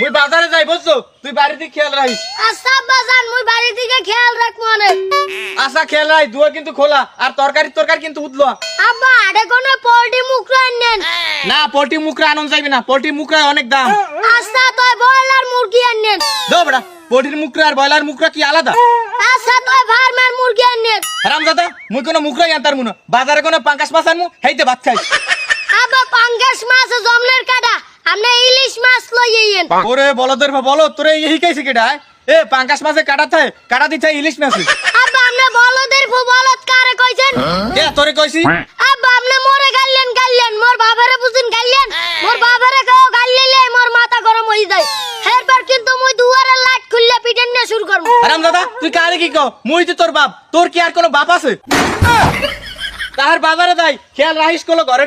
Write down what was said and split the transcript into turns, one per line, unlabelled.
মুই বাজারে যাই বুঝছো, তুই বাড়ি দিকে খেয়াল রাখিস।
আচ্ছা বাজান মুই বাড়ি দিকে খেয়াল রাখবো অনেক।
আচ্ছা খেয়াল রাখ, দুয়া কিন্তু খোলা আর তরকারি কিন্তু উঠলো।
আব্বা আরে কোনো পোল্ট্রি মুখরা আনেন
না পোল্ট্রি মুখরা আনন যাইবে না, পোল্ট্রি মুখরা অনেক দাম।
আচ্ছা তুই ব্রয়লার মুরগি আনেন।
দো বেটা, পোল্ট্রির মুখরা আর ব্রয়লার মুখরা কি আলাদা?
আচ্ছা তুই ফার্মের মুরগি আনেন।
হারামজাদা, মুই কোনো মুখরাই আনতার মুনো, বাজারে কোনো পাঙ্কাশ মাছ আনমু, হেইতে ভাত খাই।
আব্বা পাঙ্গাস মাছ জমলের কাটা, আপনি ইলিশ মাছ লইয়েন।
ওরে বলদের বলো, তোরে এই কাইছে কেডা? এ পাঙ্কাশ মাছে কাটা দিতে ইলিশ মাছে।
আব্বা আপনি বলদের বলদ কারে কইছেন?
কে তোরে কইছি?
আব্বা আপনি মোরে গাইলেন, মোর বাবারে বুঝিন গাইলেন, মোর বাবারে কেউ গাইলেলে মোর মাথা গরম হই যায়। এরপর কিন্তু মুই দুয়ারে লাইট খুললে পিটেন না শুরু করব।
হারামজাদা, তুই কারে কি কও? মুই তো তোর বাপ, তোর কি আর কোনো বাপ আছে? তাহার বাজারে যাই, খেয়াল রাখিস কলো ঘরে